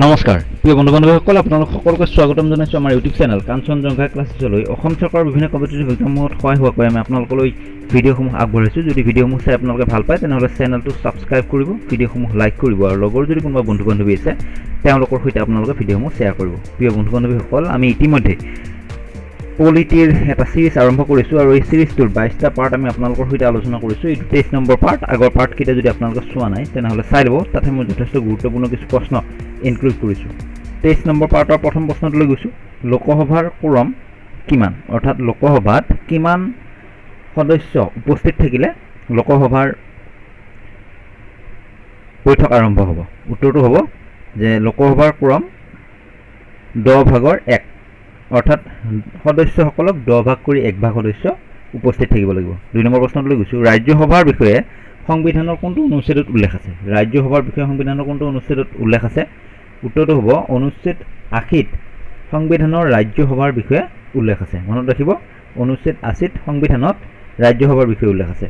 নমস্কাৰ প্ৰিয় বন্ধু বান্ধৱীসকল, আপোনালোক সকলোকে স্বাগতম জনাইছোঁ আমাৰ ইউটিউব চেনেল কাঞ্চনজংঘা ক্লাছেছলৈ। অসম চৰকাৰৰ বিভিন্ন কম্পিটিটিভ এক্সামত সহায় হোৱাকৈ আমি আপোনালোকলৈ ভিডিঅ'সমূহ আগবঢ়াইছোঁ। যদি ভিডিঅ'সমূহ চাই আপোনালোকে ভাল পায় তেনেহ'লে চেনেলটো ছাবস্ক্ৰাইব কৰিব, ভিডিঅ'সমূহ লাইক কৰিব আৰু লগৰ যদি কোনোবা বন্ধু বান্ধৱী আছে তেওঁলোকৰ সৈতে আপোনালোকে ভিডিঅ'সমূহ শ্বেয়াৰ কৰিব। প্ৰিয় বন্ধু বান্ধৱীসকল, আমি ইতিমধ্যে পলিটিৰ এটা চিৰিজ আৰম্ভ কৰিছোঁ আৰু এই চিৰিজটোৰ 22টা পাৰ্ট আমি আপোনালোকৰ সৈতে আলোচনা কৰিছোঁ। এইটো 23 নম্বৰ পাৰ্ট। আগৰ পাৰ্টকেইটা যদি আপোনালোকে চোৱা নাই তেনেহ'লে চাই ল'ব, তাতে মই যথেষ্ট গুৰুত্বপূৰ্ণ কিছু প্ৰশ্ন ইনক্লুড কৰিছোঁ। 23 নম্বৰ পাৰ্টৰ প্ৰথম প্ৰশ্নটোলৈ গৈছোঁ। লোকসভাৰ কোৰম কিমান, অৰ্থাৎ লোকসভাত কিমান সদস্য উপস্থিত থাকিলে লোকসভাৰ বৈঠক আৰম্ভ হ'ব? উত্তৰটো হ'ব যে লোকসভাৰ কোৰম 10/1, অৰ্থাৎ সদস্যসকলক 10 ভাগ কৰি 1 ভাগ সদস্য উপস্থিত থাকিব লাগিব। 2 নম্বৰ প্ৰশ্নটোলৈ গৈছোঁ। ৰাজ্যসভাৰ বিষয়ে সংবিধানৰ কোনটো অনুচ্ছেদত উল্লেখ আছে? ৰাজ্যসভাৰ বিষয়ে সংবিধানৰ কোনটো অনুচ্ছেদত উল্লেখ আছে? উত্তৰটো হ'ব অনুচ্ছেদ 80ত সংবিধানৰ ৰাজ্যসভাৰ বিষয়ে উল্লেখ আছে। মনত ৰাখিব, অনুচ্ছেদ 80ত সংবিধানত ৰাজ্যসভাৰ বিষয়ে উল্লেখ আছে।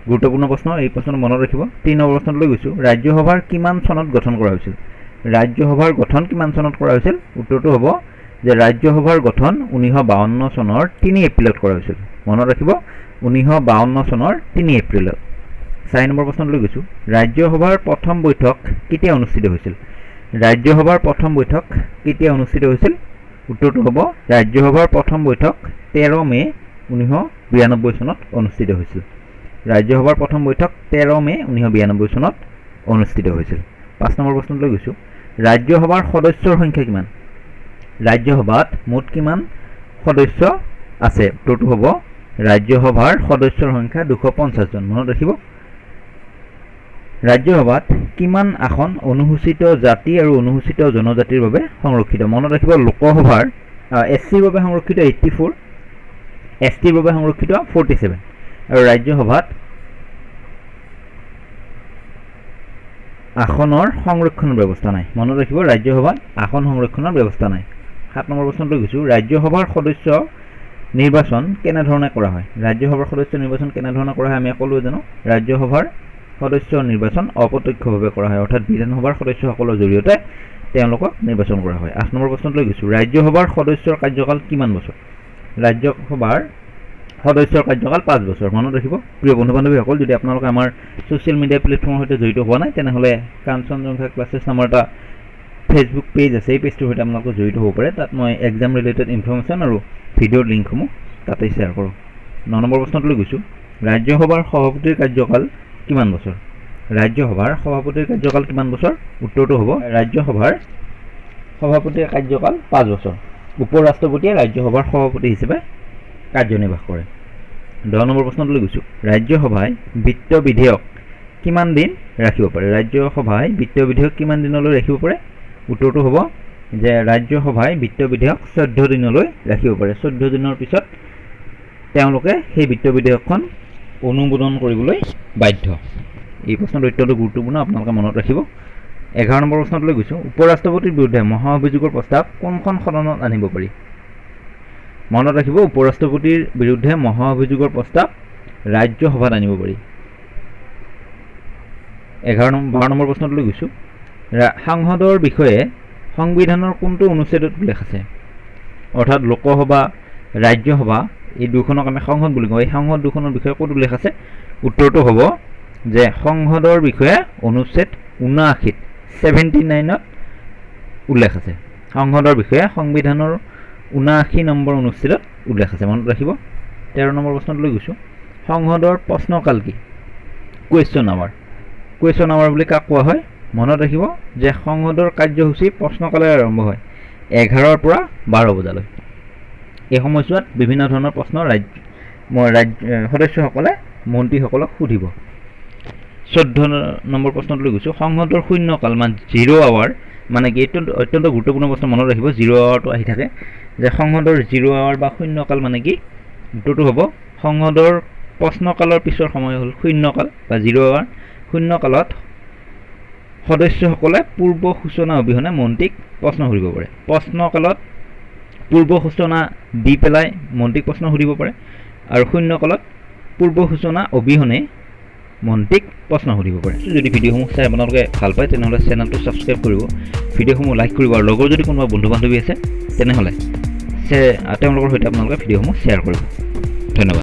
গুৰুত্বপূৰ্ণ প্ৰশ্ন, এই প্ৰশ্নটো মনত ৰাখিব। 3 নম্বৰ প্ৰশ্নটোলৈ গৈছোঁ। ৰাজ্যসভাৰ কিমান চনত গঠন কৰা হৈছিল? ৰাজ্যসভাৰ গঠন কিমান চনত কৰা হৈছিল? উত্তৰটো হ'ব যে ৰাজ্যসভাৰ গঠন 1952 চনৰ 3 এপ্ৰিলত কৰা হৈছিল। মনত ৰাখিব, 1952 চনৰ 3 এপ্ৰিলত। 4 নম্বৰ প্ৰশ্নটোলৈ গৈছোঁ। ৰাজ্যসভাৰ প্ৰথম বৈঠক কেতিয়া অনুষ্ঠিত হৈছিল? ৰাজ্যসভাৰ প্ৰথম বৈঠক কেতিয়া অনুষ্ঠিত হৈছিল? উত্তৰটো হ'ব ৰাজ্যসভাৰ প্ৰথম বৈঠক 13 মে 1992 চনত অনুষ্ঠিত হৈছিল। ৰাজ্যসভাৰ প্ৰথম বৈঠক 13 মে 1992 চনত অনুষ্ঠিত হৈছিল। 5 নম্বৰ প্ৰশ্নটোলৈ গৈছোঁ। ৰাজ্যসভাৰ সদস্যৰ সংখ্যা কিমান? ৰাজ্যসভাত মুঠ কিমান সদস্য আছে? উত্তৰটো হ'ব ৰাজ্যসভাৰ সদস্যৰ সংখ্যা 250 জন। মনত ৰাখিব। ৰাজ্যসভাত কিমান আসন অনুসূচিত জাতি আৰু অনুসূচিত জনজাতিৰ বাবে সংৰক্ষিত? মনত ৰাখিব, লোকসভাৰ SCৰ বাবে সংৰক্ষিত 84, STৰ বাবে সংৰক্ষিত 47 আৰু ৰাজ্যসভাত আসনৰ সংৰক্ষণৰ ব্যৱস্থা নাই। মনত ৰাখিব, ৰাজ্যসভাত আসন সংৰক্ষণৰ ব্যৱস্থা নাই। 7 নম্বৰ প্ৰশ্নলৈ গৈছোঁ। ৰাজ্যসভাৰ সদস্য নিৰ্বাচন কেনেধৰণে কৰা হয়? ৰাজ্যসভাৰ সদস্য নিৰ্বাচন কেনেধৰণে কৰা হয়? আমি সকলোৱে জানো ৰাজ্যসভাৰ সদস্য নিৰ্বাচন অপ্ৰত্যক্ষভাৱে কৰা হয়, অৰ্থাৎ বিধানসভাৰ সদস্যসকলৰ জৰিয়তে তেওঁলোকক নিৰ্বাচন কৰা হয়। 8 নম্বৰ প্ৰশ্নলৈ গৈছোঁ। ৰাজ্যসভাৰ সদস্যৰ কাৰ্যকাল কিমান বছৰ? ৰাজ্যসভাৰ সদস্যৰ কাৰ্যকাল 5 বছৰ। মনত ৰাখিব। প্ৰিয় বন্ধু বান্ধৱীসকল, যদি আপোনালোকে আমাৰ ছ'চিয়েল মিডিয়া প্লেটফৰ্মৰ সৈতে জড়িত হোৱা নাই তেনেহ'লে কাঞ্চনজংঘা ক্লাছেছ নামৰ এটা ফেচবুক পেজ আছে, এই পেজটোৰ সৈতে আপোনালোকে জড়িত হ'ব পাৰে। তাত মই এক্সাম ৰিলেটেড ইনফৰ্মেশ্যন আৰু ভিডিঅ'ৰ লিংকসমূহ তাতে শ্বেয়াৰ কৰোঁ। 9 নম্বৰ প্ৰশ্নটোলৈ গৈছোঁ। ৰাজ্যসভাৰ সভাপতিৰ কাৰ্যকাল কিমান বছৰ? ৰাজ্যসভাৰ সভাপতিৰ কাৰ্যকাল কিমান বছৰ? উত্তৰটো হ'ব ৰাজ্যসভাৰ সভাপতিৰ কাৰ্যকাল 5 বছৰ। উপ ৰাষ্ট্ৰপতিয়ে ৰাজ্যসভাৰ সভাপতি হিচাপে কাৰ্যনিৰ্বাহ কৰে। 10 নম্বৰ প্ৰশ্নটোলৈ গৈছোঁ। ৰাজ্যসভাই বিত্ত বিধেয়ক কিমান দিন ৰাখিব পাৰে? ৰাজ্যসভাই বিত্ত বিধেয়ক কিমান দিনলৈ ৰাখিব পাৰে? উত্তৰটো হ'ব যে ৰাজ্যসভাই বিত্ত বিধেয়ক 14 দিনলৈ ৰাখিব পাৰে। 14 দিনৰ পিছত তেওঁলোকে সেই বিত্ত বিধেয়কখন অনুমোদন কৰিবলৈ বাধ্য। এই প্ৰশ্নটো অত্যন্ত গুৰুত্বপূৰ্ণ, আপোনালোকে মনত ৰাখিব। 11 নম্বৰ প্ৰশ্নটোলৈ গৈছোঁ। উপ ৰাষ্ট্ৰপতিৰ বিৰুদ্ধে মহা অভিযোগৰ প্ৰস্তাৱ কোনখন সদনত আনিব পাৰি? মনত ৰাখিব, উপ ৰাষ্ট্ৰপতিৰ বিৰুদ্ধে মহা অভিযোগৰ প্ৰস্তাৱ ৰাজ্যসভাত আনিব পাৰি। 12 নম্বৰ প্ৰশ্নটোলৈ গৈছোঁ। সাংসদৰ বিষয়ে সংবিধানৰ কোনটো অনুচ্ছেদত উল্লেখ আছে? অৰ্থাৎ লোকসভা, ৰাজ্যসভা এই দুখনক আমি সংসদ বুলি কওঁ। এই সংসদ দুখনৰ বিষয়ে ক'ত উল্লেখ আছে? উত্তৰটো হ'ব যে সংসদৰ বিষয়ে অনুচ্ছেদ 79ত উল্লেখ আছে। সংসদৰ বিষয়ে সংবিধানৰ 79 নম্বৰ অনুচ্ছেদত উল্লেখ আছে। মনত ৰাখিব। 13 নম্বৰ প্ৰশ্নটোলৈ গৈছোঁ। সংসদৰ প্ৰশ্নকাল কি? Question hour. কুৱেশ্যন আৱাৰ বুলি কাক কোৱা হয়? মনত ৰাখিব যে সংসদৰ কাৰ্যসূচী প্ৰশ্নকালেৰে আৰম্ভ হয় 11ৰ পৰা 12 বজালৈ। এই সময়ছোৱাত বিভিন্ন ধৰণৰ প্ৰশ্ন সদস্যসকলে মন্ত্ৰীসকলক সুধিব। 14 নম্বৰ প্ৰশ্নটোলৈ গৈছোঁ। সংসদৰ শূন্যকাল মানে 0 আৱাৰ মানে কি? অত্যন্ত গুৰুত্বপূৰ্ণ প্ৰশ্ন, মনত ৰাখিব। 0 আৱাৰটো আহি থাকে যে সংসদৰ 0 আৱাৰ বা শূন্যকাল মানে কি? উত্তৰটো হ'ব সংসদৰ প্ৰশ্নকালৰ পিছৰ সময় হ'ল শূন্যকাল বা 0 আৱাৰ। শূন্যকালত সদস্যসকলে পূৰ্ব সূচনা অবিহনে মন্ত্ৰীক প্ৰশ্ন সুধিব পাৰে। প্ৰশ্নকালত পূৰ্ব সূচনা দি পেলাই মন্ত্ৰীক প্ৰশ্ন সুধিব পাৰে আৰু শূন্যকালত পূৰ্ব সূচনা অবিহনে মন্ত্ৰীক প্ৰশ্ন সুধিব পাৰে। যদি ভিডিঅ'সমূহ চাই আপোনালোকে ভাল পায় তেনেহ'লে চেনেলটো ছাবস্ক্ৰাইব কৰিব, ভিডিঅ'সমূহ লাইক কৰিব আৰু লগৰ যদি কোনোবা বন্ধু বান্ধৱী আছে তেনেহ'লে তেওঁলোকৰ সৈতে আপোনালোকে ভিডিঅ'সমূহ শ্বেয়াৰ কৰিব। ধন্যবাদ।